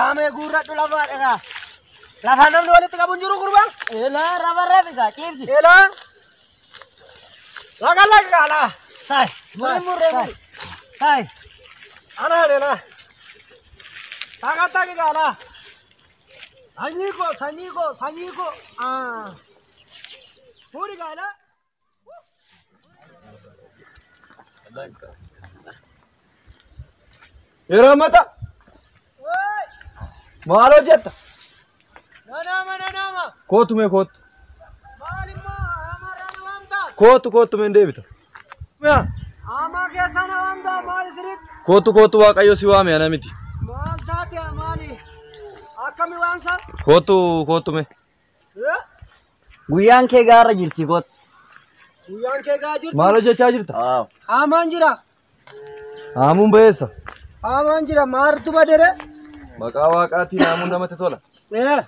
Ame gurra tu lava ega. Lava nam dua itu kabun juru kurban. Ela raba ka chipsi. Ela. Laga lah. Sai. Murre. Sai. Ana lela. Tagata ke gala. Sanyi ko. Ah. Puri gala. Yara mata. Maalo jetta. Nama. Kotu me kotu. Malima amara nawamda. Kotu me debita. Ya. Ama ke sana nawamda mali sirit. Kotu waaqayyo si waame ana miti. Mal taati mali. Akami wansa. Kotu me. Guyyaan kee gaara jirti kot. Guyyaan kee gaara jirti. Maalo jechaa jirta. Amaan jira. Aamuun beessa. Amaan jira maartu badere. Maqaa waaqaatiin aamuun namatti tola.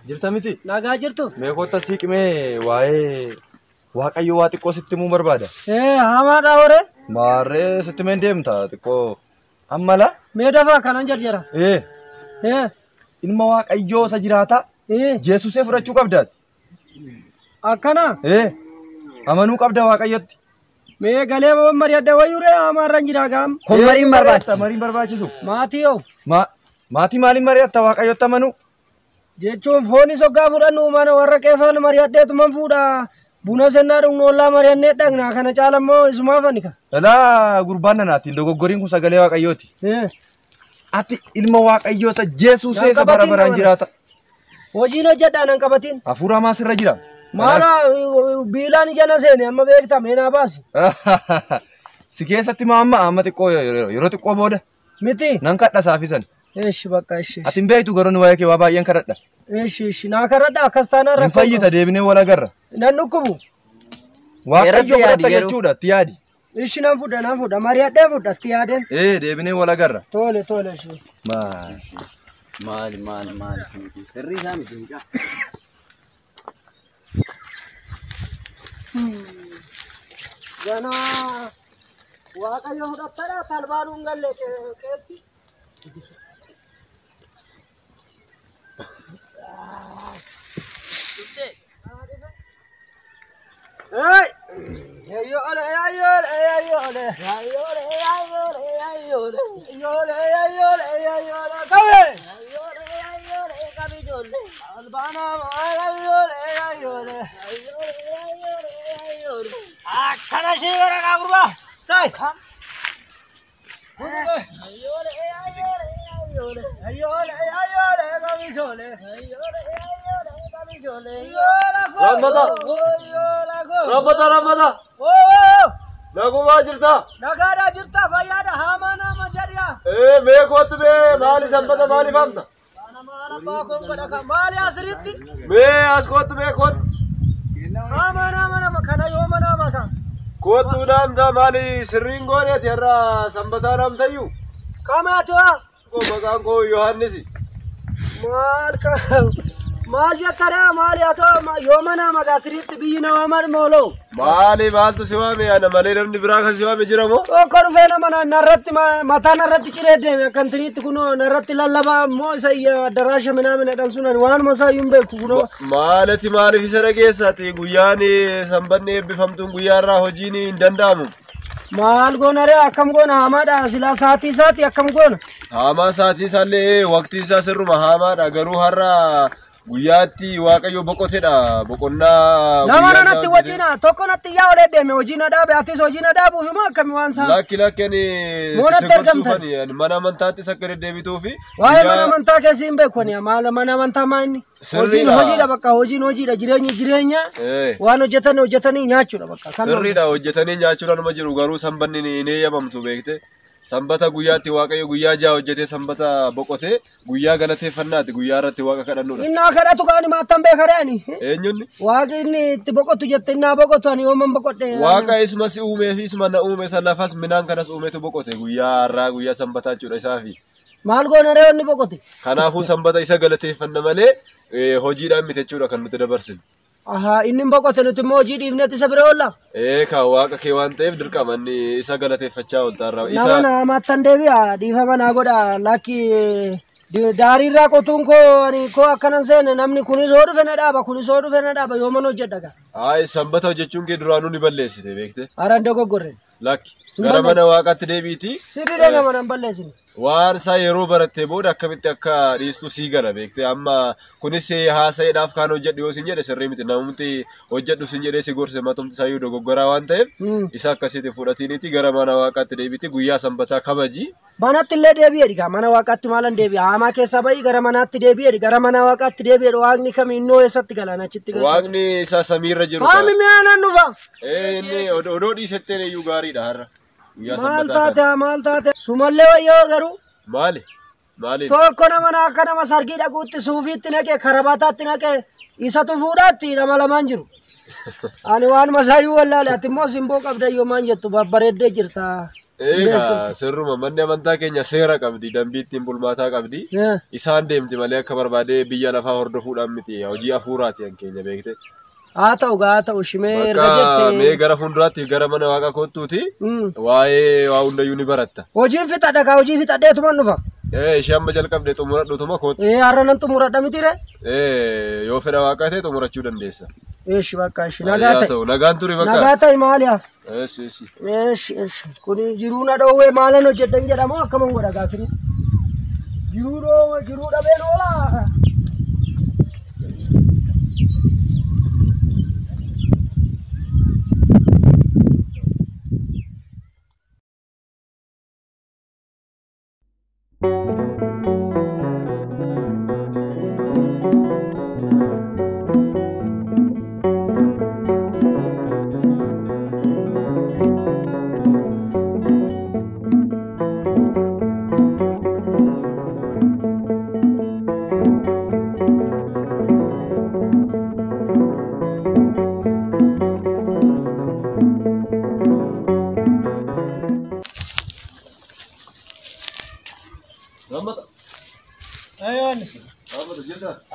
Jirta miti. Nagaa jirtu. Mee kotta siiqmee waa'ee waaqayyo waa xiqqoo sitti himuu barbaada. Hamaadha hore. Maarree sitti mee deemta xiqqoo ammala. Mee dafaa kanan jarjara. Ilma waaqayyoo isa jiraata. Jeesusee fudhachuu qabdaati. Akkana. Amanuu qabda waaqayyotti. Mee galee mari'adda wayyuree amaarran jira gaam. Kun mariin barbaachisu. Maatii yoo. Maatii maaliin mari'atta waaqayyotti amanuu? Jechuun fooni soggaa fudhannu mana warra qeefaan mari'addeetuman fuudha. Buna sennaa dhugnu ollaa mari'annee dhaqna kana caalammoo isumaaf ani ka. Dhalaa gurbaan nanaatiin dogoggoriin kun sagalee waaqayyooti. Ati ilma waaqayyoo isa Jeesusee isa bara baraan jiraata. Hojiin hojjedhaan hin qabatin. Hafuura hamaa sirra jira. Maala biilaan ija na seene amma beekta meenaa baasi. Si keessatti amma xiqqoo yeroo xiqqoo booda. Miti. Nan kadha saafisan. Eeshi bakka eeshi. Ati hin beektu garuu waa'ee kee waa baay'een kadhadha. Eeshi naa kadhadha akkas taanaan rakkoo. Hin fayyita deebinee wal agarra. Nan dhukkubu. Waaqayyo fudhata jechuudha itti yaadi. Eeshi nan fudha mari'adhee fudha itti yaadeen. Deebinee wal agarra. Tole eeshi. Maali. Sirrii isaa miti. Gana waaqayyo fudhattadha talbaanuun galle qeetti. Kana shi gara ka gurba sai Rabata. Naguma jirta. Nagada jirta fayyada hamana majariya. Mee kootu mee maali sanbata maali famta? Maali asiritti? Mee as kootu mee kootu. Hamana kana yoo mana maka. Kootu namta maali sirriin gooneeti irraa sanbataa namtayyuu. Kamaatu. Maqaan koo Yohaannisi. Maal jettara maali atoo yoo mana maka asiritti biyyi nama marmooloo. Maaltu si waame ana malee namni biraa kan si waame jira moo? Tokko dhufee nama narratti mataa narratti ciree deeme akkantiniitti kunoo narratti lallabaa moo isa daraasha minaamina dhansunan waan mosaa yuun beeku kunoo. Maaliif isa dhageessaati guyyaan sanbanni eebbifamtuun guyyaarraa hojiin hin danda'amu. Maal goonaree akkam goona hamaadha silaa saatii isaati akkam goona. Hamaa saatii isaallee waqtiin isaa sirruma hamaadha garuu har'a guyyaatti waaqayyo boqotedha boqonnaa. Nama natti wajjina tokko natti yaa olee deeme hojiina dhaabe atis hojiina dhaabuuf immoo akkami waan saa. Lakkani moonatti argamtan. Mana amantaatti akka deddeebituufi. Waa'ee mana amantaa keessi hin beekoni mana amantaa maanni. Hojiidha bakka hojiidha jireenya waan hojjetanii nyaachuudha bakka. Sirriidha hojjetanii nyaachuudha nama jiru garuu sanbanni hin eeyyamamtu beekte. Sanbata guyyaatti waaqayyo guyyaa ja'a hojjetee sanbata boqotee guyyaa galateeffannaati guyyaa irratti waaqa kadhannuudha. Innaa kadhatu kaani maattan beekareani. Eenyunni? Waaqni inni itti boqotu jette innaa boqotu ani yooman boqodhe. Waaqa isuma si uumee fi isuma na uume san lafas minaan kanas uumetu boqote guyyaa har'aa guyyaa sanbataa jechuudha isaafi. Maal goona ree inni boqote? Kanaafuu sanbata isa galateeffanna malee hojiidhaan miti jechuudha kan nuti dabarsinu. Inni boqote nuti immoo hojii dhiifnetti isa bira oolla. Ka waaqa kee waan ta'eef dirqama isa galateeffachaa oolta irraa. Nama namaattan deebi'a dhiifama naa godha lakki Daarirraa qotuun koo ani koo akkanan seene namni kunis oo dhufe na dhaaba kunis oo dhufe na dhaaba yooman hojjedha gaa. Ay sanbata hojjechuun kee duraanuu ni balleessite beekte. Araan dogoggorre. Lakki gara mana waaqaatti deebiiti. Sirrii dheega mana hin balleessine. Waan isaa yeroo barattee booda akkamitti akka dhiistu sii gala beekte amma kunis haasa'eedhaaf kaan hojjedhu yoo sin jedhe sirrii miti namumti hojjedhu sin jedhee si gorse matumti isaayyuu dogoggoraa waan ta'eef isa akkasitti fudhatiniiti gara mana waaqaatti deebiti guyyaa sanbataa kabaji. Manatti illee deebi'eedhi gaa mana waaqaatti maalan deebi'a hamaa keessaa ba'i gara manaatti deebi'eedhi gara mana waaqaatti deebi'eedhi waaqni kamiinnoo eessatti galaan achitti gala. Waaqni isaa samiirra jiru. Haami mi'aanan dhufa. Inni odoo dhiisettee iyyuu gaariidha har'a. Maal taate sumallee wayyoo garuu maali tokko nama akka nama sargii dhaquutti suufiitti naqee karabaataatti naqee isatu fuudhaatti nama lamaan jiru. Ani waan masaayyuu wallaale ati immoo simboo qabda yoo maan jettu babbareeddee jirta. Egaa sirruma manni amantaa keenya seera qabdi dambii ittiin bulmaataa qabdi isaan deemti malee akka barbaadee biyya lafaa hordofuudhaan miti hojii hafuuraati kan keenya beekte. Haa ta'u shimee erga jettee. Mee gara fuulduraatti gara mana waaqa kottuuti waa'ee waa hundayyuu ni baratta. Hojiin fixadha gaa hojii fixadheetuman dhufa. Ishee amma jalqabdee xumuradhutuma kottu. Har'a nan xumuradha mitire. Yoo fedha waaqaa ta'e xumurachuu dandeessa. Eeshi bakka ishi nagaa ta'e. Nagaan turi bakka. Nagaa ta'e maaliya? Eeshi. Kuni jiruu na dhoowwee maalan hojjedhan jedhamoo akkaman godha gaafini. Jiruu dhabeen oolaa.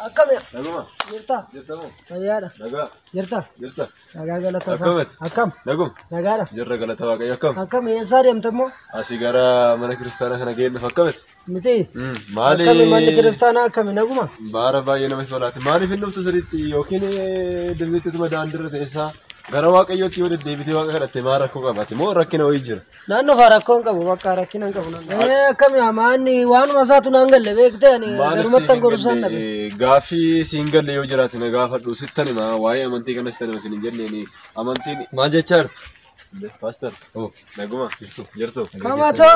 Akkam jirta? Fayyaadha. Jirta? Nagaa galata isaa. Akkam? Nagaadha. Jirra galata waaqayyo akkam? Akkam eessaa deemte immoo? Asii gara mana kiristaanaa kana geenyuuf akkamiti? Miti. Maali? Akkami manni kiristaanaa akkami naguma? Baara baay'ee namatti tolaati. Maaliif hin dhuftu sirriitti yookiin dirriitti daandirra teessaa gara waaqayyootti yoo deddeebitee waaqa kadhatte maal rakkoo qabaate moo rakkina wayii jira? Naannoo faa rakkoon qabu bakka rakkina hin qabu. Akkami maanni waanuma isaatu naan galle beektee ani garumatti an gorusaan dhabe. Gaaffii siin galle yoo jiraate na gaafadhu sittan hima waa'ee amantii kanas ta'e isin hin jenneen amantiin maal jechaa jirtu? Pastor. Naguma jirtu. Kamata.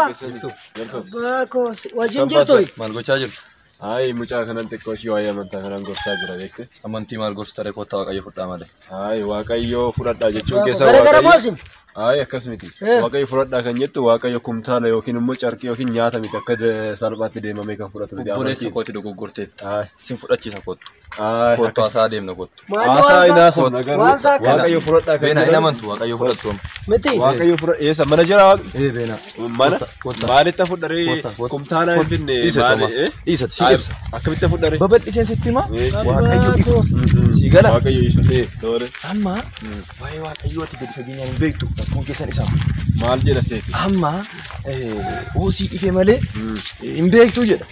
Baako wajjin jirtu. Maal gochaa jirtu? Ay mucaa kanan xiqqoo ishii waa'ee amantaa kanaan gorsaa jira beekte. Amantii maal gorsita ree kottaa waaqayyo fudhaa malee. Ay waaqayyo fudhadhaa jechuun keessa waaqayyo. Gara moosin. Ay akkas miti. Waaqayyo fudhadhaa kan jettu waaqayyo kumtaala yookiin immoo carqii yookiin nyaata miti akka salphaatti deemamee kan fudhatu miti. Obboleessa kooti dogoggorteetta. Sin fudhachiisa kottu. Kottu haasaa deemna kottu. Haasaa inaasu waaqayyo fudhadhaa kan beena hin amantu waaqayyo fudhattu. Miti. Waaqayyo fudhadhaa eessa mana jira waaqni? Beena. Mana maalitti fudharee kumtaala hin finne maali? Dhiisatti. Akkamitti fudharee? Babal'iseen sitti himaa? Waaqayyo ifu. Siigala? Waaqayyo ifu. Toore. Amma waa'ee waaqayyooti gadi fageenyaan hin beektu. Kun keessan isaa. Maal jedha seefi? Amma hoosii ife malee hin beektu jedha.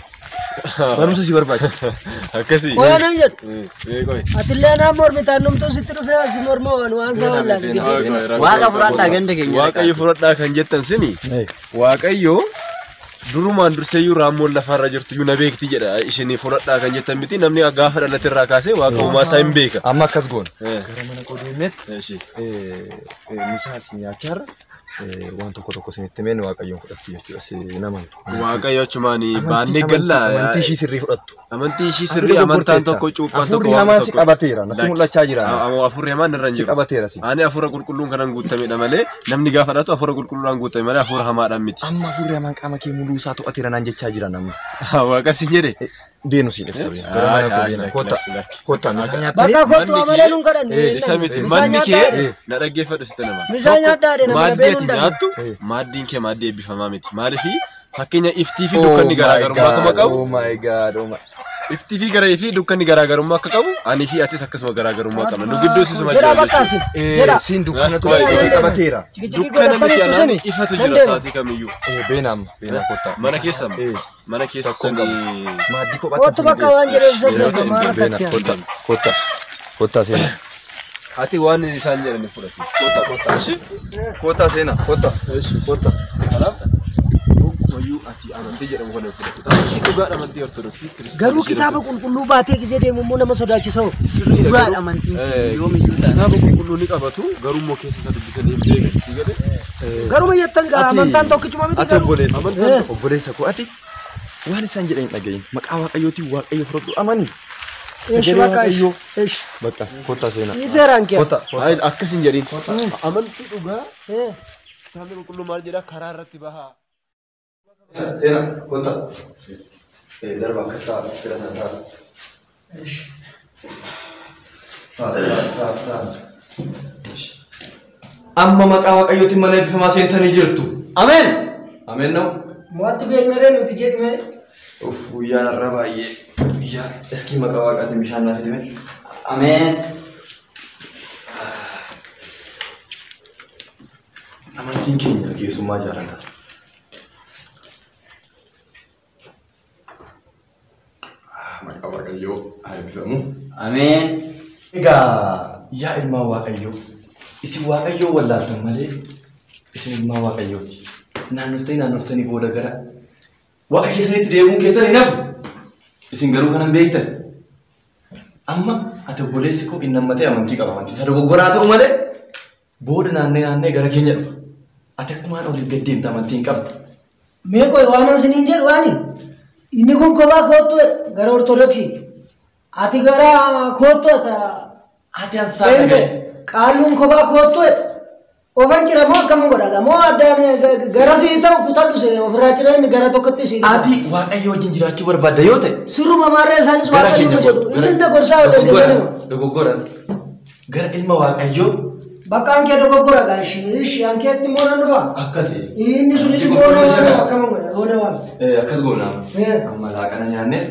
Barumsa si barbaachisa. Akkasii. Qoyaan jedhu. Atillee naa mormitaan numtuu sitti dhufee asi mormoo waan isaa wallaalee. Waaqa fudhadhaa ganda keenya. Waaqayyo fudhadhaa kan jettan sini waaqayyo durumaan durseeyyuu raammoon lafarra jirtu yuu na beekti jedha isin fudhadhaa kan jettan miti namni gaafa dhalaterraa kaasee waaqa uumaa isaa hin beeka. Amma akkas goona. Gara mana qodeemetti misaa si nyaachaarra waan tokko isinitti meen waaqayyoon fudhattu jechuudha si namantu. Waaqayyo achumaan baannee gallaa. Amantii ishii sirrii fudhattu. Amantii ishii sirrii amantaan tokko cuuphaan tokko. Afurri hamaan si qabateera natti mul'achaa jira. Afurri hamaan irra hin jiru. Si qabateera si. Ani afura qulqulluun kanan guutamedha malee namni gaafa dhatu afura qulqulluudhaan guutame malee afura hamaadhaan miti. Amma afurri hamaan qaama kee muluu isaa to'ateera naan jechaa jira namni. Waaqa si jedhe. Beenu si ibsa beenu. Gara mana qodeena kota misaa nyaatee. Bakka kottu amalee nun kadhanne. Isa miti manni kee na dhaggeeffadhu sitte nama. Misaa nyaadhaa nama beenu nyaattu maaddiin kee maaddii eebbifamaa miti. Maaliif fakkeenya iftii fi dukkanni garaagarummaa akkuma qabu. Oh my god. iftii fi gara ifii dukkanni garaagarummaa akka qabu ani fi atis akkasuma garaagarummaa qabna nu gidduu sisuma Jira bakkaasi. Jira. Siin dukkana ture qabateera. dukkana miti anaan ifatu jira sa'aatii kamiyyuu Beenam kottaa. mana keessan mana keessan Maaddii Kottu bakka waan jedheef sirna maara kattiyaa. Kottaa seena. ati waan isaan jedhan fudhatu Kottaa seena. Kottaa. kanaaf wayyuu ati amantii jedhamu kana fudhatu taasisi dhugaadha amantii ortodoksii kiristaanaa Garuu kitaaba qulqulluu baatee gisee deemu immoo nama sodaachisa. Dhugaadha amantiin yoomiyyuu ta'a. kitaaba qulqulluu ni qabatu garuu immoo keessa isaa dubbisanii hin beekan si gade Garuu mayyattan amantaan tokkichuma miti Ati garuu. obboleessa koo ati waan isaan jedhan hin dhagayin. Maqaa waaqayyootiin waaqayyo fudhadhu amani. Eesh bakka eesh. Bakka kottaa seena. Ni seeraan kee. Kottaa. akkasin jedhin amantii dhugaa kitaabni qulqulluu maal jedha karaa irratti bahaa Seena. Kottaa. Darba akka isaa fira sana ta'a. Amma maqaa waaqayyootiin mana eebbifamaa seentanii jirtu. Ameen. Ameen na'u. Mo'atti beeknaree nuti jedhime. Guyyaan irra baay'ee. Guyyaan iskii maqaa waaqaatiin bishaan naaf hidhime. Ameen. Amantiin keenya keessummaa jaalata. Maqaa waaqayyoo haa eebbifamu. Ameen. Egaa yaa ilmaan waaqayyoo isin waaqayyoo wallaaltan malee isin ilmaan waaqayyooti. Naannoftanii booda gara waaqa keessanitti deemuun keessan hin hafu. Isin garuu kanan beektan. Amma ati obboleessi koo inni ammatee amantii qaba amantii isa dogoggoraa ta'u malee booda naannee gara keenya dhufa. Ati akkumaan oliif gaddeemta amantii hin qabdu. Mee qoy waan isiniin jedhu waani. Inni kun kophaa koottu gara ortodoksii. Ati gara koottu Ati ansaa dhagaye. qaalluun kophaa koottu ofan cira moo akkam godhaga moo addaan gara sii ta'u kutadhu siree ofirraa cira inni gara tokkotti sii. Ati waaqayyo wajjin jiraachuu barbaadda yoo ta'e. Sirruma maarree isaanis waaqayyo jedhu. Innis na gorsaa wal Dogoggoran. Gara ilma waaqayyoo. Bakka ankee dogoggora ishi ankeetti immoo nan dhufa. Akkasi. Inni sunis immoo nama akkam godha loona waan. Akkas goonaa. Amma laaqana nyaannee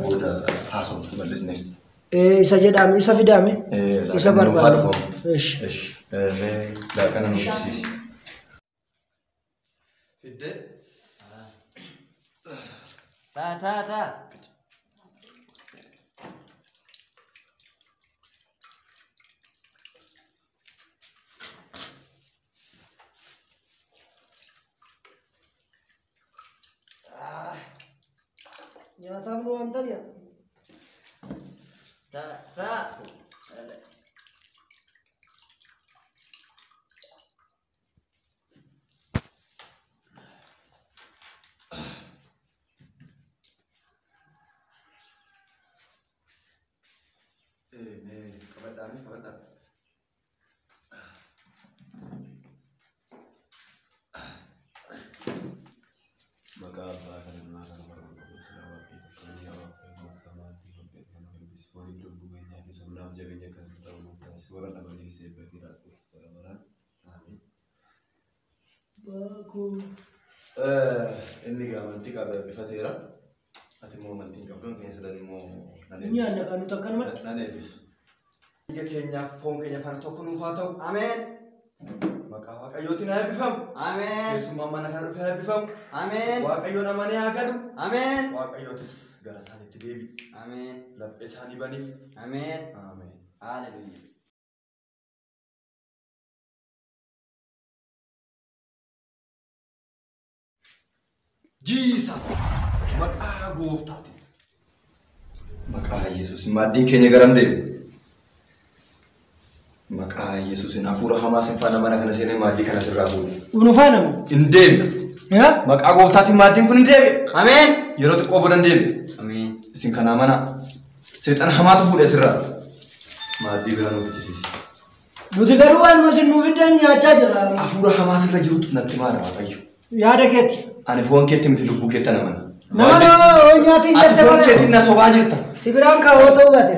booda haasofnu bal'isnee. Isa jedhame isa fidame. Isa barbaada. Laaqana nu barsiisi. Fiddee. Ta. Nyaataaf nu waamtani yaa. Ta. Kabadhaa. maqaa abbaa kana namaa kana barbaadu sirna waaqayyo kan yaa waaqayyo mootummaa fi hojii kan hojjetis waliin dubbii keenyaa fi sirnaaf jabeenya kan ta'u nuuf taasise warra dhabanii seebba fi dhaadhuuf barabaraan ameen. Inni amantii qaba bifateera. Ati immoo amantii hin qabdu keessa dan immoo Nyaanna kan nuti akkanumatti. nan eebbisa. Biyya keenyaaf foon keenya faana tokko nuuf haa ta'u. Ameen. Maqaa waaqayyootiin haa eebbifamu. Ameen. Keessummaan mana kana dhufee haa eebbifamu. Ameen. Waaqayyoon amanee haa galu. Ameen. Waaqayyootis gara isaaniitti deebi'u. Ameen. Laphee isaanii baniif. Ameen. Ameen. Hallelujah. Jesus. Maqaa gooftaati. Maqaa Yesuus. Maaddiin keenya garam deemu? Maqaa Yesuusin hafuura hamaa sin faana mana kana seenee maaddii kana sirraa fuudhe. Unufaana mu. Hin deemne. Maqaa gooftaatiin maaddiin kun hin deebi'e. Ameen. Yeroo xiqqoo booda hin deebi'e. Ameen. Isin kanaa mana seexana hamaatu fuudhe sirraa. Maaddii bira nuuf ittisiisi. Nuti garuu waan masin nuuf iddaan nyaachaa jirra. Hafuura hamaa sirra jirutu natti maadha waaqayyo. Yaada keetti. Ani foon keetti miti lubbuu keetta namana. Nama nyaatiin Ati jette foon keetiin na sobaa jirta. Sibiraan kaawwaa ta'uu baate.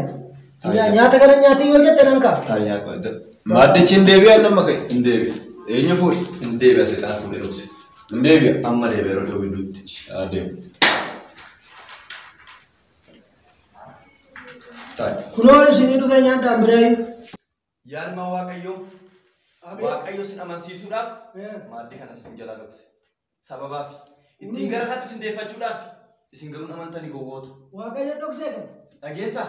Nyaata kana nyaatii yoo jette nan kaa'u. Taayyaa qoodda. Maaddichi hin deebi'an nama ka'e. Hin deebi'e. Eenyu fuudhe? Hin deebi'a seexana fuudhee dhokse. Hin deebi'a. Amma deebi'e yeroo dhiyoo gidduutti. Adeemu. Kunoo isin dhufe nyaadhaan biraayyu. Yaalma waaqayyoo waaqayyo sin amansiisuudhaaf maaddii kanas isin jalaa dhokse. Sababaaf ittiin gara isaatti isin deeffachuudhaaf isin garuu amantanii gowwoota. Waaqayyo dhoksee kan. Dhageessaa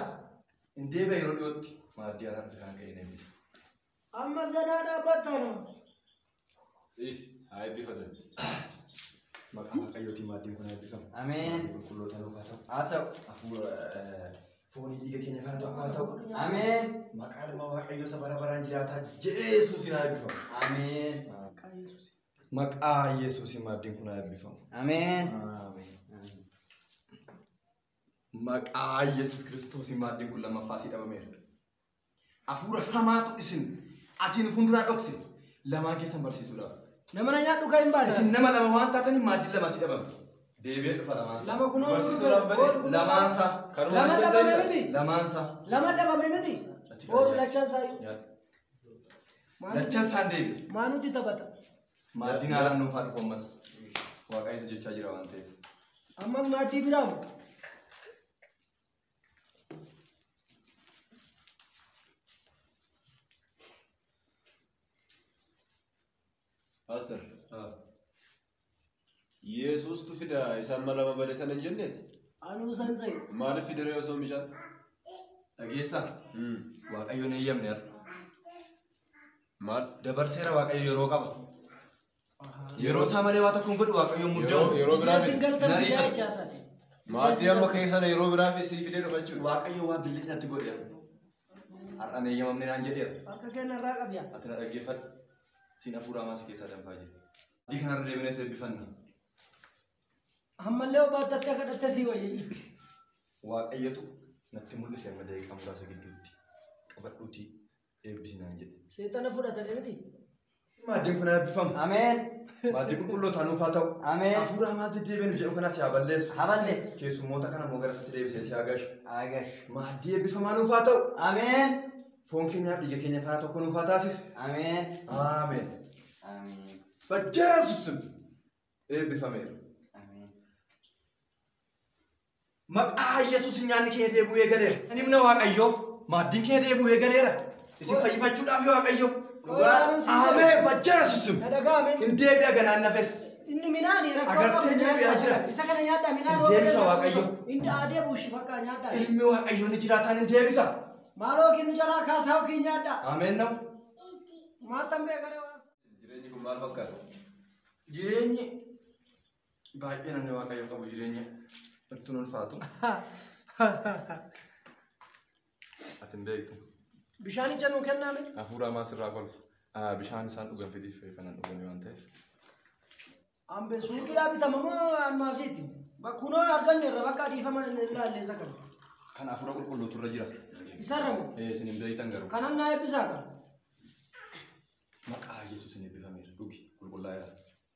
hin deebi'a yeroo dhiyootti maaddii alaatti kan ka'e eebbisa. Ammas ganaa dhaabbattaa. Haa eebbifatan. Maqaa waaqayyootiin maaddiin kun eebbifamu. Ameen. Qulqulloota nuuf haa ta'u. Haa ta'u. Hafuura foonii dhiiga keenya faana tokko haa ta'u. Ameen. Maqaa ilma waaqayyoo isa bara baraan jiraataa Jeesuusin haa eebbifamu. Ameen. Maqaa Yesuusin maaddiin kun haa eebbifamu. Ameen. Maqaa Yesuus Kiristoosiin maaddiin kun lammaffaa si dhabameera. Hafuura hamaatu isin fuulduraa dhokse lamaan keessan barsiisuudhaaf. Nama na nyaadhu kan hin baane. Isin nama lama waan taataniif maaddii lama si dhabame. Deebi'ee dhufa lamaansa. Lama kunoo Barsiisuudhaan bane. Lamaansa. Lama dhabame miti. Lamaansa. Lama dhabame miti. Oolu lachaan saayu. Lachaan isaan deebi. Maanutti taphata. Maaddiin haalaan nuuf haa dhufu ammas. Waaqayyo jechaa jira waan ta'eef. Ammas maaddii biraamu. Pastor. Yesus tu fida isaan malama bade sana hin jenneeti. Anuu san sayi. Maaliif fidere osoo bishaan? Dhageessaa. Waaqayyoon eeyyamne har'a. Maal? Dabarseera waaqayyo yeroo qaba. Yeroo isaa malee waa tokko hin godhu waaqayyoon muddamu. Yeroo biraa Isin galtan biyyaa ijaasaati. maatii amma keessan yeroo biraa fi sii fidee dhufachuudha. Waaqayyo waa billichi natti godheera. Har'aan eeyyamamne naan jedheera. Akka kenna irraa qabyaa. Ati na dhaggeeffadhu. Siin hafuura hamaa si keessaa danfaa jira. Adii kanarra deebinee eebbifanna. Ammallee obaattatti akka dhatte sii wayyi. Waaqayyotu natti mul'ise amma daqiiqaa muraasa gidduutti. Qabadhuutii eebbisinaan jedhe. Seexana fudhatanii miti. Maaddiin kun eebbifamu. Ameen. Maaddii qulqullootaa nuuf haa ta'u. Ameen. Hafuura hamaatti deebiinu jedhu kanas haa balleessu. Haa balleessu. Keessummoota kana immoo gara isaatti deebisee si haa gashu. Haa gashu. Maaddii eebbifamaa nuuf haa ta'u. Ameen. Foon keenyaaf dhiiga keenya faana tokko nuuf haa taasisu. Ameen. Ameen. Ameen. Jeesuusin eebbifameera. Ameen. Maqaa Yesuusin nyaanni kee deebi'uu eegaleera. Ani humna Waaqayyoo maaddiin kee deebi'uu eegaleera. Isin fayyifachuudhaaf yoo Waaqayyo. Ameen. Jeesuusin. Hin deebi'a ganaan nafes. Inni minaani rakkoo Agartee deebi'aa jira. Isa kana nyaadhaa minaan Deebisa Waaqayyo. Inni aadee buushi bakka nyaadhaa. Ilmi Waaqayyoo ni jiraataan hin deebisa. Maaloo kinu jalaa kaasaa yookiin nyaadhaa. Ameen nam. Maatan beekaree waasa. Jireenyi kun maal fakkaata? Jireenyi baay'ee namni Waaqayyo qabu jireenya ittiin ulfaatu. Ati hin beektu. Bishaanicha nuu kennaame. Hafuura hamaa sirraa kolfa. Bishaan isaan dhugan fidiif kanan dhuganii waan ta'eef. Ambe suuqiidhaa bitama moo ammaasiiti? Kunoo arganne irra bakka adiifama ilaallee isa kana. Kan hafuura qulqulluutu irra jira. Isarra moo? Isin hin beektan garuu. Kanan naa eebbisaa qaba. Maqaa Yesuusin eebbifameera. Dhugi qulqullaa'eera.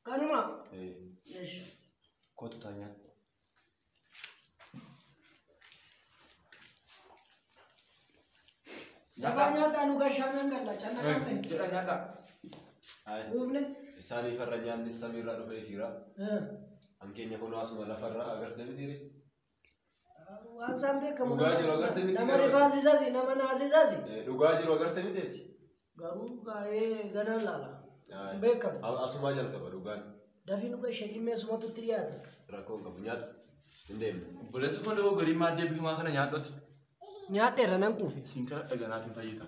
Kanuma. Eesh. Kootu taa nyaata. Lafaa nyaadhaa nu gashaanaan galla canna kan ta'e. Jedha nyaadhaa. Dhufne. Isaanii farra nyaanni samiirraa dhufee fiira. Hankeenya kun asuma lafarraa agartee mitiire. Waan isaan beekamu. Dhugaa jiru agartee miti. Nama rifaasisaasi nama naasisaasi. Dhugaa jiru agartee miteeti. Garuu gaa'ee ganaan laala. Beekamu. Asumaa jalqaba dhugaan. Dafii nu gashee dhimmee sumatutti dhiyaata. Rakkoon qabu nyaata. Hin deemne. Obboleessi kun dhuguu gadi maaddee bifamaa kana nyaadhooti. Nyaadheera nan kuufe. Siin kara dhaganaatiin fayyita.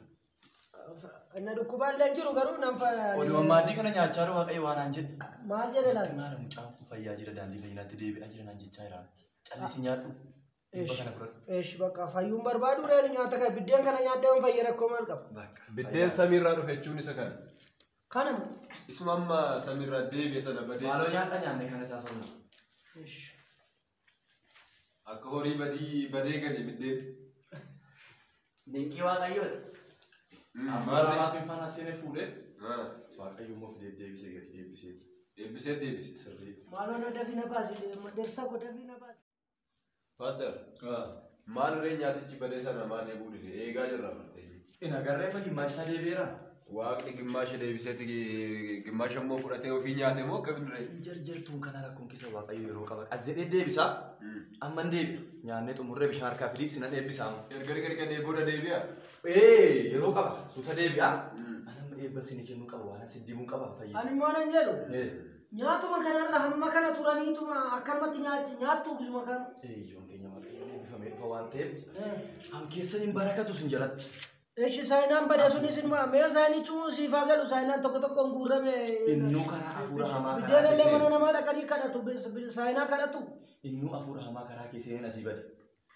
Na dhukkubaallee jiru garuu nan fayyada. Oduu maaddii kana nyaachaa jiru Waaqayyo waan aan jedhe. Maal jedhe laata? Maala mucaan kun fayyaa jira daandii fayyinaatti deebi'aa jira naan jechaa jira. Callisi nyaadhu. Eesh bakka fayyuun barbaadu reeni nyaata kana biddeen kana nyaaddee waan fayyee rakkoo maal qaba? Biddeen samiirraa dhufe jechuun isa kana. Kanama. Isuma amma samiirraa deebi'e sana badee. Maaloo nyaadha nyaanne kana taasifama. Eesh. Akka horii badee gadi biddeen. Dinqii Waaqayyooti. Hafuura hamaa siin faana seenee fuudhee. Waaqayyo immoo fidee deebisee gadi deebisee. Deebisee sirrii. Maaloo na dafii na baasi dersa ko dafii na baasi. Pastor. Maal ree nyaatichi badee sana maal eeguu dide eegaa jirra bartee. Ina garree fagi maasaa deebi'eera. Waaqni gimmaasha deebiseeti gimmaasha immoo fudhatee ofii nyaate moo akkamiin dure? Jarjartuun kana rakkoon keessa waaqayyo yeroo qaba. As jedhee deebisaa. Amma hin deebi'a. Nyaannee xumurree bishaan harkaa fidii sinan eebbisaa. Erga booda deebi'a. Yeroo qaba. Suuta deebi'a. Anamma eebba isin kennuu qaba waan asi dibuun qaba fayyada. Ani immoo nan jedhu. Nyaatuma kanarra hamma kana turaniituma akkanumatti nyaattuu gisuma kan. Yoon keenya waaqayyo eebbifamee dhufa waan ta'eef. Am keessan hin barakatu sin jalatti. Eshi saayinaan badee sunis ilma mee saayinii cumuu siifaa galu saayinaan tokkoon guurrame. Innuu karaa hafuura hamaa karaa biddeen illee mana namaa dhaqanii kadhatu saayinaa kadhatu. Innuu hafuura hamaa karaa keesseen asii bade.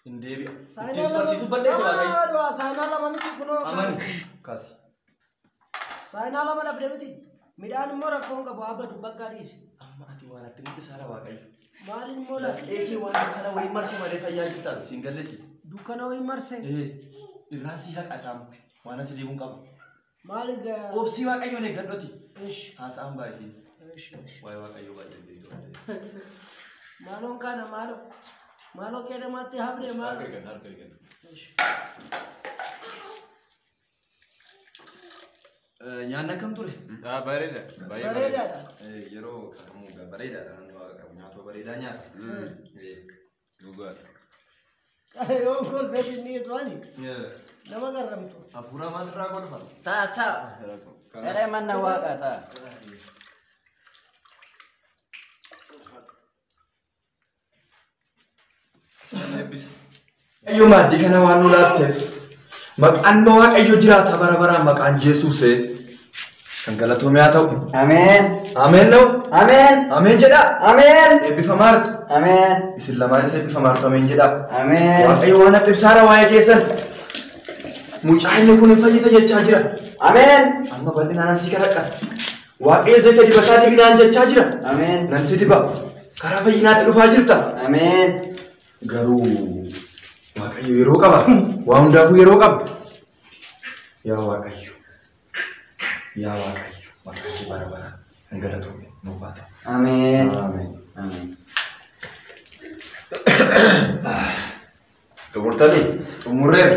Hin deebi'a. Saayinaa lama miti kunoo. Amani. Kaasi. Saayinaa lama dhabdee miti. Midhaan immoo rakkoon qabu haabatu bakka dhiise. Amma ati waan atti nuti saara waaqayyo. Maaliin immoo lafa. Eekii waan dukkana wayii marse malee fayyaa jirtaan siin gallisi. Dukkana wayii marse. Irraan si haqa isaan waan asi deemuun qabu. Maali gaa. Obsii waaqayyoon eeggadhooti. Ish. Haasa'an baay'isii. Ish. Waa'ee waaqayyoo baay'ee beektu. Maaloon kana maaloo qeedamaatti hafnee maal. Harka eegan. Nyaanni akkam ture? Bareeda. Bareedaadha. Yeroo kadhamu bareedaadha namni waaqa qabu nyaata bareedaa nyaata. Dhugaadha. Yoo kolfee inni iswaani. Nama garramtu. Hafuura hamaa sirraa kolfa. Ta'a. Gara mana waaqa ta'a. Ayyo maaddii kana waan nu laatteef maqaan waaqayyo jiraata bara baraan maqaan Jesuusee kan galatoomee haa ta'u. Ameen. Ameen na'u. Ameen. Ameen jedha. Ameen. Eebbifamaartu. Ameen. Isin lamaan isa eebbifamaartu ameen jedha. Ameen. Waaqayyo waan ati ibsaara waa'ee keessan. Mucaa inni kun hin fayyita jechaa jira. Ameen. Amma bal'inaan asii kadhadha. Waaqayyo zayita dibataa dibinaan jechaa jira. Ameen. Nan si diba. Karaa fayyinaatti dhufaa jirta. Ameen. Garuu waaqayyo yeroo qaba. Waa hundaafuu yeroo qaba. Yaa waaqayyo. Yaa waaqayyo. Waaqayyo bara bara. Kan galatoome nuuf haa ta'u. Ameen. Ameen. Ameen. Xumurtanii? Xumurreera.